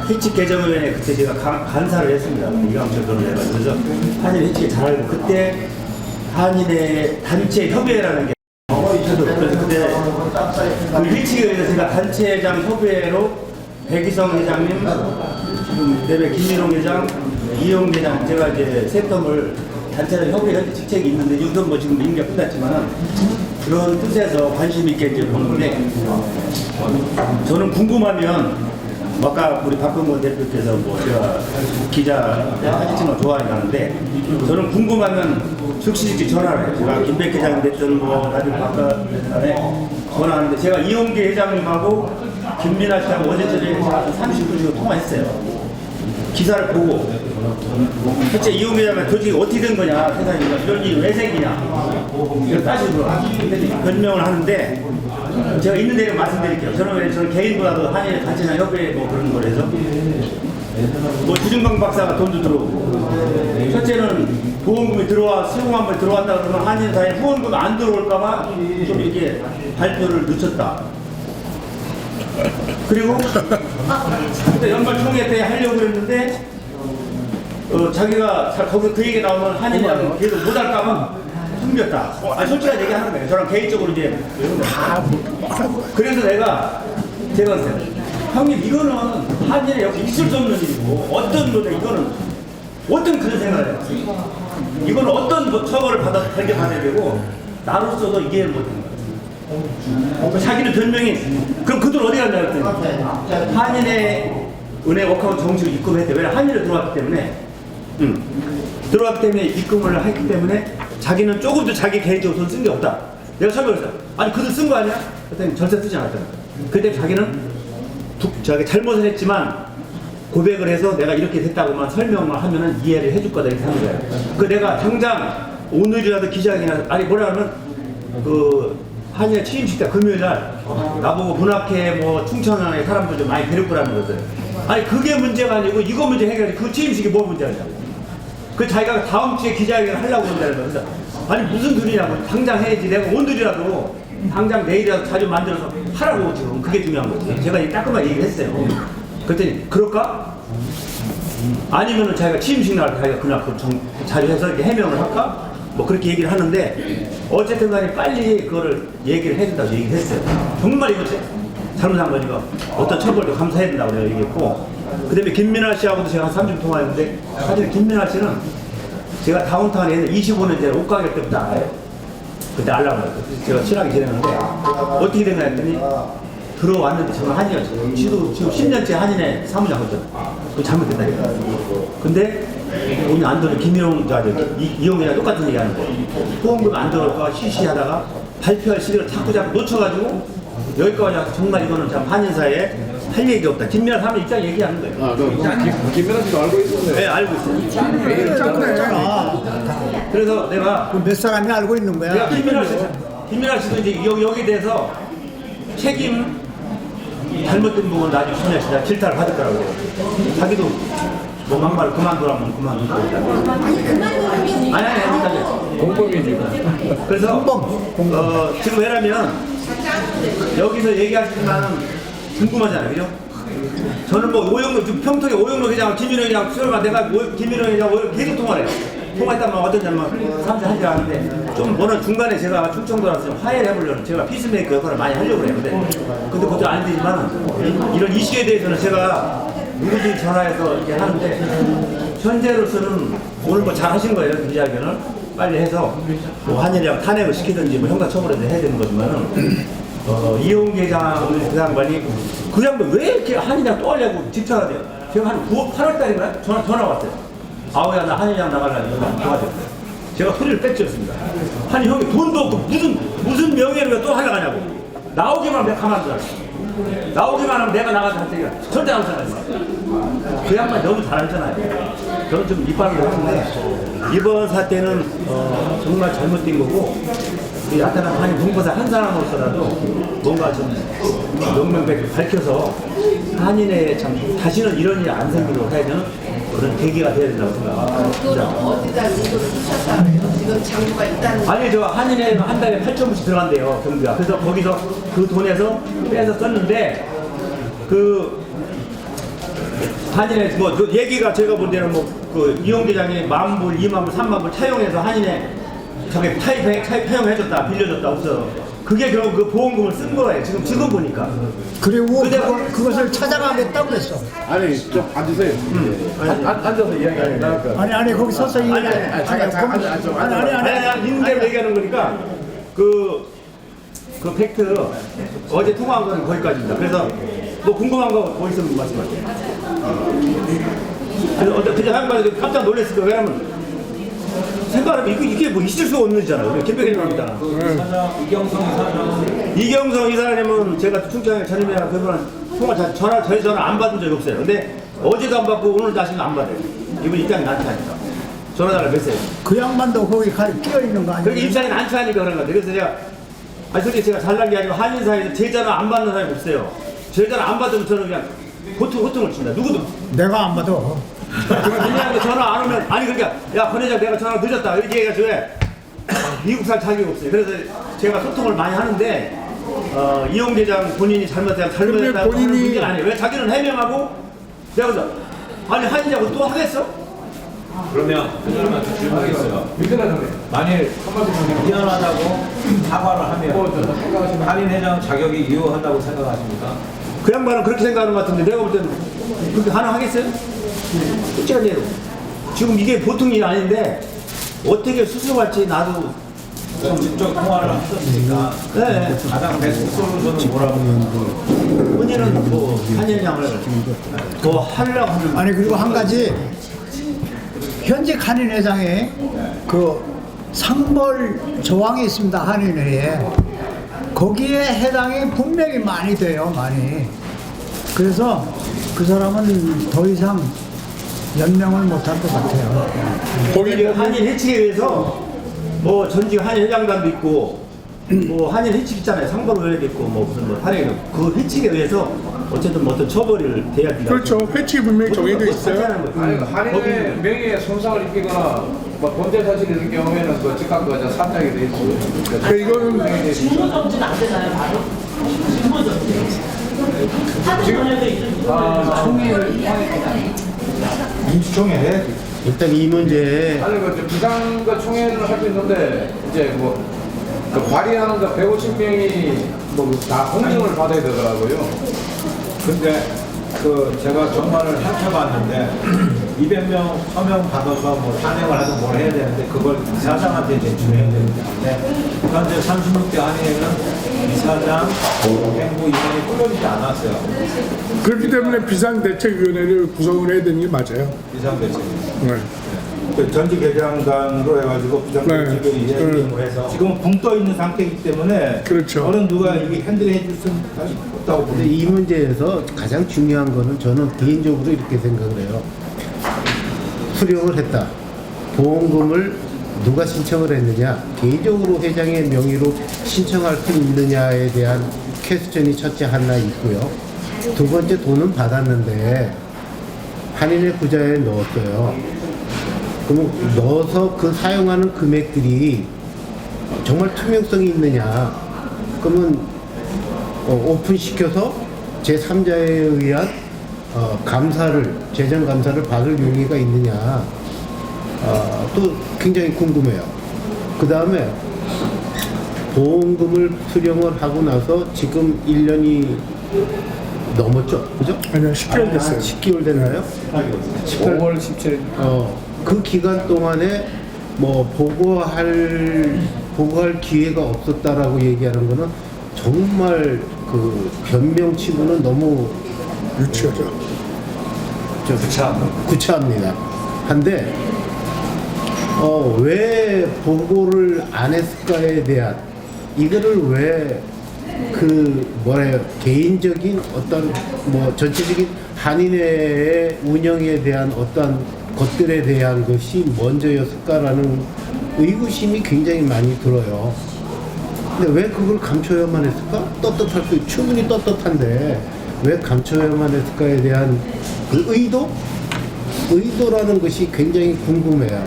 해치 개정위원회 그때 제가 간사를 했습니다. 이강철 변호사가 그래서 한인 해치 잘 알고 그때 한인의 단체 협의회라는 게 그래서 그때 그 해치에 제가 단체장 협의회로 백이성 회장님, 지금 내배 김민홍 회장, 이용 회장 제가 이제 센텀을 단체장 협의회 직책이 있는데 이건 뭐 지금 임기가 끝났지만은 그런 뜻에서 관심 있게 이제 보는데 저는 궁금하면 아까 우리 박근권 대표께서 뭐 제가 기자 사진 거 좋아하는 하는데 저는 궁금하면 즉시 전화를 해요. 제가 김백 회장님 됐든 뭐 나중에 바깥에 전화하는데 제가 이용기 회장님하고 김민아 씨하고 어제 저녁에 제가 30분 정도 통화했어요. 기사를 보고 실제 이용계장은 도저히 어떻게 된 거냐 세상에 이런 일이 왜 생기냐 이거 따지고 변명을 하는데 제가 있는 대로 말씀드릴게요. 저는 개인보다도 한일 단체나 협회 뭐 그런 거라서 뭐 주중강 박사가 돈도 들어오고 첫째는 보험금이 수용한번 들어왔다 그러면 한일 사이에 후원금이 안 들어올까봐 좀 이렇게 발표를 늦췄다. 그리고 그때 연말 총회 때 하려고 그랬는데 자기가 거기서 그 얘기 나오면 한일이랑 계속 못할까봐 숨겼다. 솔직하게 얘기하는 거예요. 저랑 개인적으로 이제 그래서 제가 그랬어요. 형님 이거는 한일에 여기 있을 수 없는 일이고 어떤 노래 이거는 어떤 그런 생각을 해요. 이거는 어떤 처벌을 받게 받아야 되고 나로서도 이해를 못하는 거예요. 자기는 변명이 그럼 그 돈 어디 갔냐 그랬더니 한인의 은행 어카운트 정식으로 입금했대. 왜냐면 한인에 들어왔기 때문에 들어왔기 때문에 입금을 했기 때문에 자기는 조금도 자기 개인적으로 돈 쓴 게 없다. 내가 설명했어. 아니 그 돈 쓴 거 아니야? 그랬더니 절대 쓰지 않았다. 그때 자기는 자기 잘못을 했지만 고백을 해서 내가 이렇게 됐다고만 설명을 하면은 이해를 해줄 거다 이렇게 하는 거예요. 그 내가 당장 오늘이라도 기자회견이나 아니 뭐라 하면 그 한일 취임식 때 금요일 날 나보고 문학회 뭐 충청남의 사람들 좀 많이 데려오라는 거죠. 아니 그게 문제가 아니고 이거 문제 해결해. 그 취임식이 뭐 문제냐고. 그 자기가 다음 주에 기자회견을 하려고 한다는 거죠. 아니 무슨 소리냐고. 당장 해야지. 내가 오늘이라도 당장 내일이라도 자료 만들어서 하라고 지금 그게 중요한 거지. 제가 따끔하게 얘기를 했어요. 그랬더니 그럴까? 아니면은 자기가 취임식 날 자기가 그날 그 자료해서 이렇게 해명을 할까? 뭐 그렇게 얘기를 하는데 어쨌든 간에 빨리 그거를 얘기를 해준다고 얘기를 했어요. 정말 이거 잘못한 거니까 어떤 처벌도 감사해야 된다고 내가 얘기했고 그 다음에 김민아 씨하고도 제가 한 30분 통화했는데 사실 김민아 씨는 제가 다운타운에 25년 전에 옷가게 때부터 알아요. 그때 알라고 했어요. 제가 친하게 지냈는데 어떻게 된가 했더니 들어왔는데 저는 한인이었죠. 지금 10년째 한인의 사무장 했죠. 그거 잘못됐다니까. 근데 돈이 안 들어 김일용 이용이랑 똑같은 얘기 하는 거예요. 후원금 안 들어올까 시시하다가 발표할 시기를 자꾸 놓쳐가지고 여기까지 와서 정말 이거는 참 한인사에 할 얘기 없다. 김민아 사람 입장 얘기하는 거예요. 김민아 씨도 알고 있었네. 네, 알고 있어요. 그래서 내가 몇 사람이 알고 있는 거야? 내가 김민아 씨도 이제 여기에 대해서 책임 잘못된 부분 나중에 김민아 씨가 질타를 받을 거라고 그래요. 자기도 뭐 막말 그만두라면 그만두고 아니 공범이지. 그래서 지금 왜냐면 여기서 얘기하시지만은 궁금하잖아요, 그죠? 저는 뭐 오영록 평택에 오영록 회장 김민호 회장 수요일만 내가 김민호 회장 계속 통화를 해요. 통화했단 말은 어떤 점은 사람들이 하지 않는데 좀 뭐는 중간에 제가 충청도라서 화해를 해보려는 제가 피스메이커 역할을 많이 하려고 해요. 근데 그것도 안 되지만 이런 이슈에 대해서는 제가 누구든지 전화해서 이렇게 하는데 현재로서는 오늘 뭐 잘 하신 거예요. 기자회견을 빨리 해서 뭐 한일이랑 탄핵을 시키든지 뭐 형사처벌을 해야 되는 거지만은 이용계 회장 그 양반이 그 양반 왜 이렇게 한일이랑 또 하려고 집착을 해요. 제가 한 8월 달인가요? 전화 왔어요. 아우야 나 한일이랑 나가려고 도와줬어요. 제가 소리를 뺏겼습니다. 아니 형이 돈도 없고 무슨 명예를 또 하려 가냐고. 나오기만 하면 가만두라. 나오기만 하면 내가 나가서 할 테니까 절대 안 하잖아요. 그 양반 너무 잘하잖아요. 저는 좀 이빨을 하는데 이번 사태는 정말 잘못된 거고 우리 나타난 한인 동포사 한 사람으로서라도 뭔가 좀 명명백백 밝혀서 한인의 참 다시는 이런 일이 안 생기도록 해야 되는 그런 계기가 돼야 된다고 생각합니다. 그거는 어디다 누구를 쓰셨다 그래요? 지금 장부가 있다는. 아니 저 한인에 한 달에 8,000불씩 들어간대요 경비가. 그래서 거기서 그 돈에서 빼서 썼는데 그 한인에 뭐 그 얘기가 제가 본 데는 뭐 그 이용계장이 10,000불, 20,000불, 30,000불 차용해서 한인에 저게 차용해줬다 빌려줬다 없어. 그게 결국 그 보험금을 쓴 거예요. 지금 보니까. 그리고 그것을 찾아가겠다고 그랬어. 아니 좀 앉으세요. 앉아서 이야기하는 거니까. 아니 거기 서서 얘기해. 아니 있는 대로 얘기하는 거니까 그 팩트 어제 통화한 거는 거기까지입니다. 그래서 뭐 궁금한 거 뭐 있으면 말씀하세요. 그래서 어떻게 한번 깜짝 놀랐을 거예요. 왜냐면 생각하면 이게 뭐 있을 수가 없는 일이잖아요. 김백일님입니다. 이경성 이사님은 제가 충청에 전임이랑 그분은 전화 안 받은 적이 없어요. 근데 어제도 안 받고 오늘 다시는 안 받아요. 이분 입장이 난처하니까. 전화를 뺐어요. 그 양반도 거기 끼어 있는 거 그게 아니에요? 입장이 난처하니까 그런 건데. 그래서 제가, 솔직히 제가 잘난 게 아니고 한인사에서 제 전화 안 받는 사람이 없어요. 제 전화 안 받으면 저는 그냥 호통을 칩니다. 누구도. 내가 안 받아. 그냥 전화 안 오면, 아니 그러니까, 야, 권 회장 내가 전화 늦었다. 이렇게 해가지고 왜? 미국 살 자격이 없어요. 그래서 제가 소통을 많이 하는데, 이용재 장 본인이 잘못했다고 근데 하는 본인이- 문제는 아니에요. 왜 자기는 해명하고, 내가 그래서, 아니 한인자고 또 하겠어? 그러면 그 사람한테 질문이 있어요. 만일 미안하다고 사과를 하면 한인 회장 자격이 유효하다고 생각하십니까? 그 양반은 그렇게 생각하는 것 같은데 내가 볼 때는 그렇게 가능하겠어요? 솔직한 예로 지금 이게 보통 일이 아닌데 어떻게 수습할지 나도 직접 통화를 하셨으니까 네. 가장 베스트 솔루션은 뭐라고 생각하세요? 본인은 뭐 한일장을 더 하려고 하는 아니 그리고 한 가지 현직 한인회장에 그 상벌 조항이 있습니다. 한인회에 거기에 해당이 분명히 많이 돼요. 많이. 그래서 그 사람은 더 이상 연명을 못할 것 같아요. 거기 한일 해치기에 의해서 뭐 전직 한일 회장단도 있고 뭐 한일 해치기 있잖아요. 상벌의회도 있고 뭐 무슨 뭐 한일 그 해치기에 의해서 어쨌든 뭐 어떤 처벌을 돼야 된다. 그렇죠. 회칙이 분명히 정해져 있어요. 아니, 한인의 명예에 손상을 입히거나 뭐 범죄 사실이 있는 경우에는 그 즉각과자 사장이 돼 있어요. 그러니까 이거는 신분정지는 안 되나요, 바로? 신분정지. 임시총회 일단 이 문제에 아니 그 비상과 총회를 할 수 있는데 이제 뭐그 발의하는 거 150명이 뭐 다 공증을 받아야 되더라고요. 근데 그 제가 전화를 살펴봤는데 200명 서명 받아서 뭐 탄핵을 하든 뭘 해야 되는데 그걸 이사장한테 제출해야 되는데 현재 36대 한의회는 이사장, 행부 이사장이 꾸려지지 않았어요. 그렇기 때문에 비상대책위원회를 구성을 해야 되는 게 맞아요. 비상대책. 네. 그 전직 회장단으로 해가지고 비상대책을 네. 이행을 해서 지금은 붕 떠 있는 상태이기 때문에 그렇죠. 저는 누가 이게 핸들해 줄 수는 없다고 근데 봅니다. 이 문제에서 가장 중요한 거는 저는 개인적으로 이렇게 생각을 해요. 수령을 했다. 보험금을 누가 신청을 했느냐, 개인적으로 회장의 명의로 신청할 수 있느냐에 대한 퀘스천이 첫째 하나 있고요. 두 번째, 돈은 받았는데 한인의 부자에 넣었어요. 그럼 넣어서 그 사용하는 금액들이 정말 투명성이 있느냐? 그러면 오픈시켜서 제3자에 의한 재정 감사를 받을 용의가 있느냐? 또 굉장히 궁금해요. 그 다음에 보험금을 수령을 하고 나서 지금 1년이 넘었죠? 그죠? 아니요, 10개월 됐어요. 10개월 됐나요? 5월 17일. 그 기간 동안에 뭐 보고할 기회가 없었다라고 얘기하는 거는 정말 그 변명치고는 너무 유치하죠. 구차합니다. 한데 왜 보고를 안 했을까에 대한 이거를 왜 개인적인 어떤 뭐 전체적인 한인회의 운영에 대한 어떤 것들에 대한 것이 먼저였을까라는 의구심이 굉장히 많이 들어요. 근데 왜 그걸 감춰야만 했을까? 충분히 떳떳한데 왜 감춰야만 했을까에 대한 그 의도라는 것이 굉장히 궁금해요.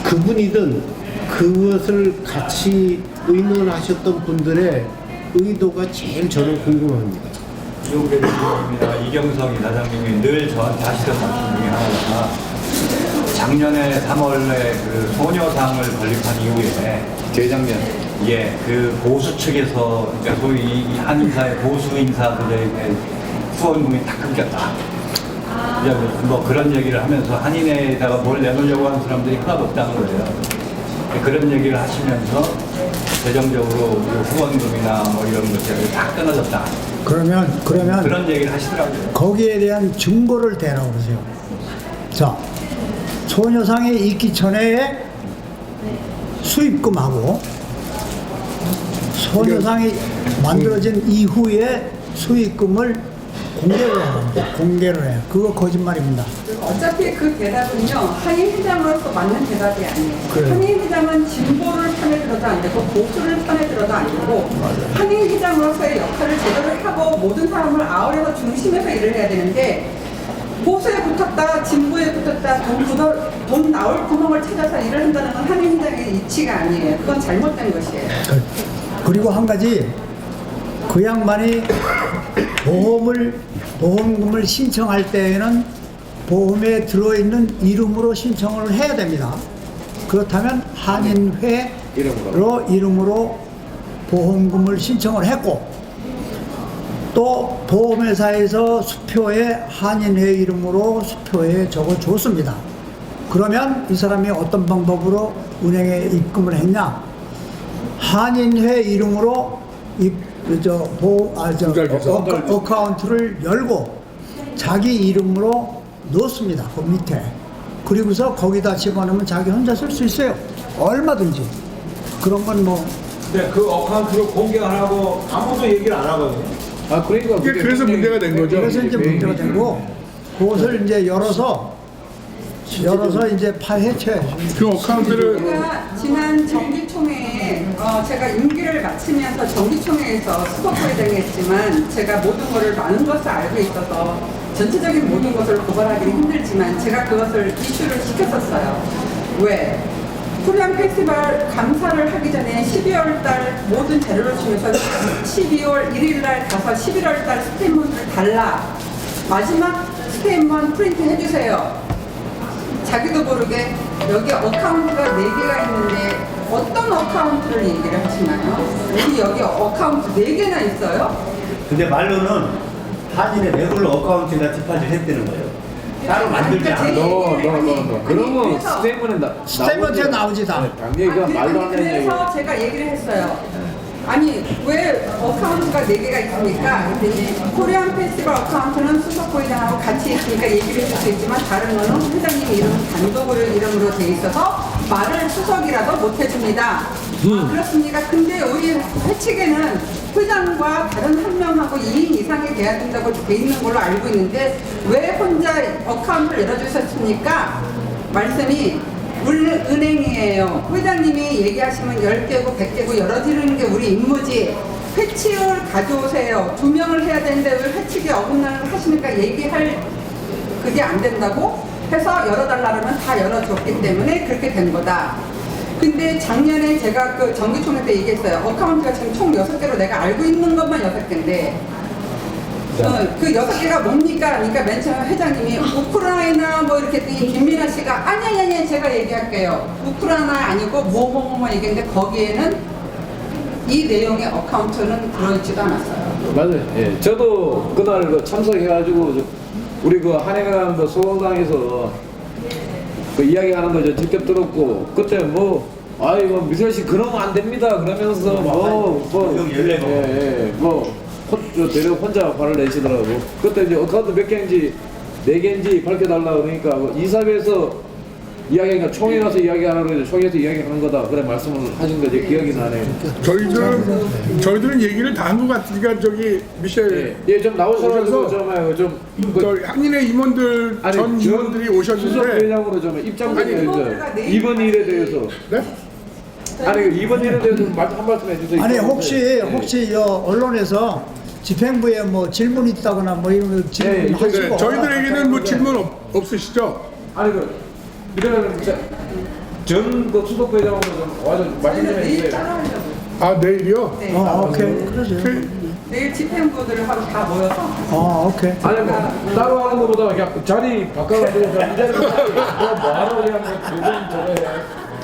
그분이든 그것을 같이 의논하셨던 분들의 의도가 제일 저는 궁금합니다. 이용재 대표님이나 이경성 이사장님이 늘 저한테 하시던 말씀 중에 하나가 작년에 3월에 그 소녀상을 건립한 이후에 재작년. 예, 그 보수 측에서 그러니까 소위 이 한인사의 보수 인사들에게 후원금이 다 끊겼다. 이제 뭐 그런 얘기를 하면서 한인회에다가 뭘 내놓으려고 하는 사람들이 하나도 없다는 거예요. 그런 얘기를 하시면서 재정적으로 후원금이나 뭐 이런 것들이 다 끊어졌다. 그러면 그런 얘기를 하시더라고요. 거기에 대한 증거를 대라고 그러세요. 자, 소녀상이 있기 전에 수입금하고 소녀상이 만들어진 이후에 수익금을 공개를 해요. 공개를 해요. 그거 거짓말입니다. 어차피 그 대답은요, 한인 회장으로서 맞는 대답이 아니에요. 그래요. 한인 회장은 진보를 편에 들어도 안 되고 보수를 편에 들어도 안 되고 한인 회장으로서의 역할을 제대로 하고 모든 사람을 아우러서 중심에서 일을 해야 되는데 보수에 붙었다, 진보에 붙었다, 돈 나올 구멍을 찾아서 일을 한다는 건 한인 회장의 이치가 아니에요. 그건 잘못된 것이에요. 그리고 한 가지, 그 양반이 보험금을 신청할 때에는 보험에 들어있는 이름으로 신청을 해야 됩니다. 그렇다면 한인회로 이름으로 보험금을 신청을 했고, 또 보험회사에서 수표에 한인회 이름으로 수표에 적어줬습니다. 그러면 이 사람이 어떤 방법으로 은행에 입금을 했냐? 한인회 이름으로 어카운트를 열고 자기 이름으로 넣습니다. 그 밑에. 그리고서 거기다 집어넣으면 자기 혼자 쓸 수 있어요. 얼마든지. 그런 건 뭐. 근데 그 어카운트를 공개 안 하고 아무도 얘기를 안 하거든요. 아 그러니까 그게 그래서 문제가 된 거죠. 그래서 이제 문제가 되고, 그것을 이제 열어서 이제 파헤쳐야죠. 그 어카운트를 제가 지난 정기총회에 제가 임기를 마치면서 정기총회에서 수석부회장이 했지만 제가 모든 것을 많은 것을 알고 있어서 전체적인 모든 것을 고발하기는 힘들지만 제가 그것을 이슈를 시켰었어요. 왜? 코리안 페스티벌 감사를 하기 전에 12월 달 모든 자료를 주면서 12월 1일 날 가서 11월 달 스테이트먼트를 달라. 마지막 스테이트먼트 프린트 해주세요. 자기도 모르게 여기 어카운트가 4개가 있는데 어떤 어카운트를 얘기를 하시나요? 우리 여기 어카운트 4개나 있어요? 근데 말로는 한인의 레귤러 어카운트나 디파짓 했다는 거예요. 따로 만들지 않아. 그러면 스테이트먼트에 나오지 다. 당연히 말도 안 되는 얘기. 그래서 제가 얘기를 했어요. 아니 왜 어카운트가 4개가 있습니까? 그랬더니 코리안 페스티벌 어카운트는 수석부회장하고 같이 있으니까 얘기를 해줄 수 있지만 다른 거는 회장님 이름 단독으로 이름으로 돼 있어서 말을 수석이라도 못 해줍니다. 그렇습니까? 근데 우리 회칙에는 회장과 다른 한 명하고 2인 이상이 돼야 된다고 돼 있는 걸로 알고 있는데 왜 혼자 어카운트를 열어주셨습니까? 말씀이 은행이에요. 회장님이 얘기하시면 10개고 100개고 열어드리는 게 우리 임무지. 회칙을 가져오세요. 2명을 해야 되는데 왜 회칙에 어긋나는 하시니까 얘기할 그게 안 된다고 해서 열어달라 그러면 다 열어줬기 때문에 그렇게 된 거다. 근데 작년에 제가 그 정기총회 때 얘기했어요. 어카운트가 지금 총 6개로 내가 알고 있는 것만 6개인데 그 6개가 뭡니까? 그러니까 맨 처음에 회장님이 우크라이나 뭐 이렇게 했더니 김민아 씨가 아니 제가 얘기할게요. 우크라이나 아니고 뭐뭐뭐 얘기했는데 거기에는 이 내용의 어카운트는 들어있지도 않았어요. 맞아요. 예, 저도 그날 그 참석해가지고 우리 그 한해관 그 소강당에서 그 이야기하는 거 저 직접 들었고 그때 뭐 아이고 미선 씨 그러면 안 됩니다 그러면서 대략 혼자 발을 내시더라고. 그때 이제 어카운트 몇 개인지 4개인지 밝혀달라 그러니까 이사회에서 이야기하니까 총회 가서 이야기하라고 해서 총회에서 이야기하는 거다 그래 말씀을 하신 거 제 기억이 나네요. 저희들은 얘기를 다 한 것 같으니까 저기 미셸 좀 나오셔가지고 좀 한인회 임원들 전 임원들이 오셨는데 수석회장으로 좀 입장 좀 해주세요. 이번 일에 대해서. 네? 아니 이번 일에 대해서 한 말씀 해주세요. 아니 혹시 언론에서 집행부에 뭐 질문 있다거나 뭐 이런 거 질문하시고. 저희들에게는 뭐 질문 없으시죠? 아니 이러면 전그 수석회장으로 좀 와서 말씀 좀 내일 해주세요. 따로 하려고. 아 내일이요? 네. 오케이. 그러죠. 내일 집행부들을 하고 다 모여서 오케이. 아니 뭐 따로 하는 것보다 그냥 자리 바꿔가지고 이 자리 뭐하러 그냥 그건 저거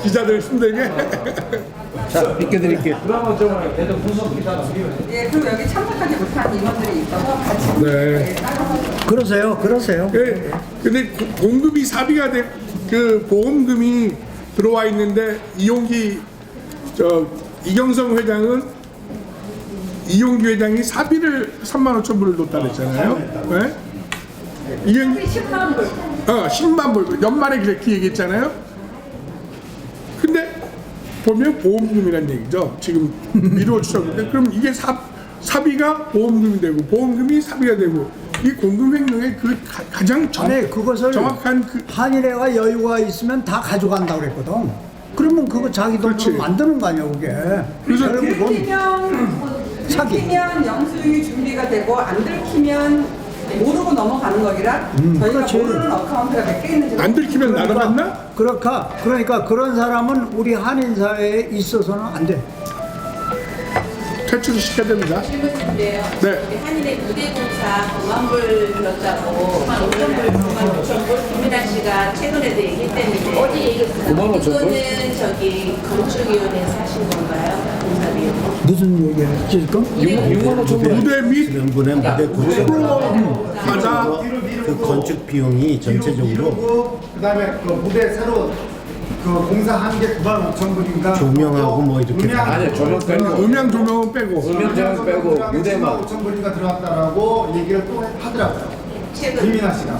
기자들 힘들게. 자, 비켜드릴게요. 그러면 좀 대전 분석 기사가 예, 그리고 여기 참석하지 못한 임원들이 있어서 같이 네. 따로 하고 그러세요. 예. 근데 공급이 사비가 그 보험금이 들어와 있는데 이경성 회장은 이용기 회장이 사비를 3만 5천 불을 줬다 그랬잖아요. 네? 이게 10만 불. 10만 불 연말에 그렇게 얘기했잖아요. 근데 보면 보험금이란 얘기죠. 지금 미루어 주셨는데 그럼 이게 사비가 보험금이 되고 보험금이 사비가 되고 이 공금횡령의 그 가장 아니 그것을 정확한 그 한인회가 여유가 있으면 다 가져간다고 그랬거든. 그러면 그거 자기 돈으로 그렇지. 만드는 거 아니야 그게. 그래서 결국은 사기. 들키면 영수증이 준비가 되고 안 들키면 모르고 넘어가는 거기라 저희가 그렇지. 모르는 어카운트가 몇 개 있는지 안 들키면 날아갔나? 그러니까 그런 사람은 우리 한인 사회에 있어서는 안 돼. 퇴출을 시켜야 됩니다. 질문인데요. 네. 우리 한인의 무대공사 9만 불 들었다고 9만 5천 불 김민아 씨가 최근에도 얘기했다는데 어디 얘기했어요? 9만 5천 불? 이거는 저기 건축위원회에서 하신 건가요? 공사비용? 무슨 얘기를 했지 지금? 6만 5천 불. 무대 및 명분의 무대 구조 바다 그 건축 비용이 전체적으로 그다음에 그 무대 새로 그 공사한 게 9만 5천 불인가 조명하고 뭐 이렇게 다 아니 조명 빼고 음향 조명은 빼고 음향 조명 빼고 무대만 10만 5천 불인가 들어갔다라고 얘기를 또 하더라고요. 최근 이민아 씨가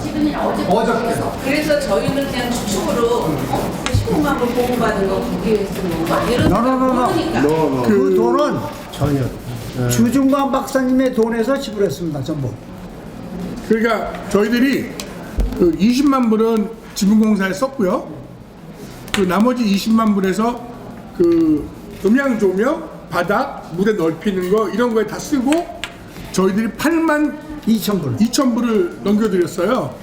어저께 그래서 저희는 그냥 추측으로 19만 불 보험받은 거 국기에 쓰는 거 이런 모르니까 그 돈은 전혀 주중관 박사님의 돈에서 지불했습니다 전부. 그러니까 저희들이 그 20만 불은 지분공사에 썼고요. 그 나머지 20만 불에서 그 음향 조명, 바닥, 무대 넓히는 거 이런 거에 다 쓰고 저희들이 8만 2,000불. 2천 불을 넘겨드렸어요.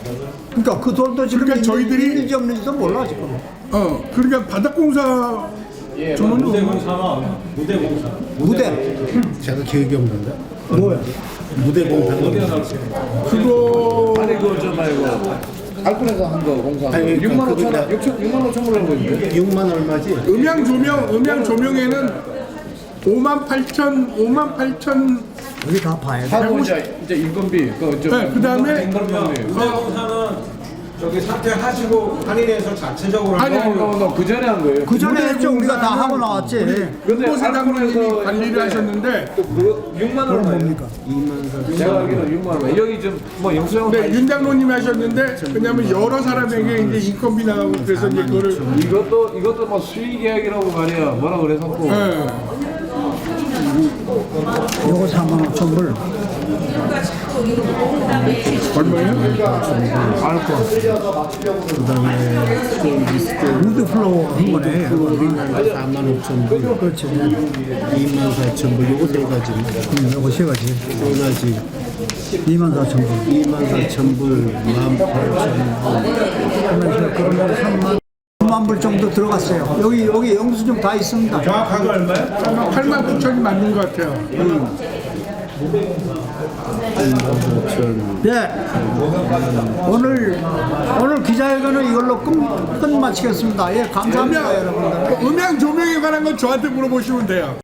그러니까 그 돈도 지금 그러니까 저희들이- 있는지 없는지도 몰라 지금. 그러니까 바닥공사 조문은 무대공사는 무대공사. 무대 제가 기억이 없는데 뭐야? 무대 공사는 그거 아니 그저 말고 알코올에서 한 거 공사 아니, 6만 그러니까 5천 원 6만 5천 불 있는데 6만 얼마지? 음향 조명에는 5만 8천 여기 다 봐야 돼. 하고 이제 인건비 그다음에 무대공사는 저기 사퇴하시고 한인회에서 자체적으로 아니, 그 전에 한 거예요. 그 전에 했죠 우리가 다 하고 나왔지. 근데 홍보사장님이 관리를 하셨는데 그 6만 원 뭡니까? 제가 알기로는 6만 원. 여기 좀 뭐 영수증 네, 윤 장로님이 하셨는데 왜냐하면 여러 사람에게 이제 인건비 나가고 그래서 이제 그거를 이것도 뭐 수의 계약이라고 말이야. 뭐라 그래갖고 예. 요거 45,000불. 그러니까 자꾸 이거 보험담에 얼마예요? 우드 플로우 한 거네. 4만 5천 불, 그렇지. 2만 4천 불, 요거 세 가지. 요거 세 가지. 세 가지. 24,000불. 2만 4천 불, 1만 8천 불. 그러면 3만 불 정도 들어갔어요. 여기 영수증 다 있습니다. 정확하게 얼마요? 8만 9천이 맞는 것 같아요. 네. 오늘 기자회견은 이걸로 끝마치겠습니다. 예, 감사합니다, 여러분들. 음향 조명에 관한 건 저한테 물어보시면 돼요.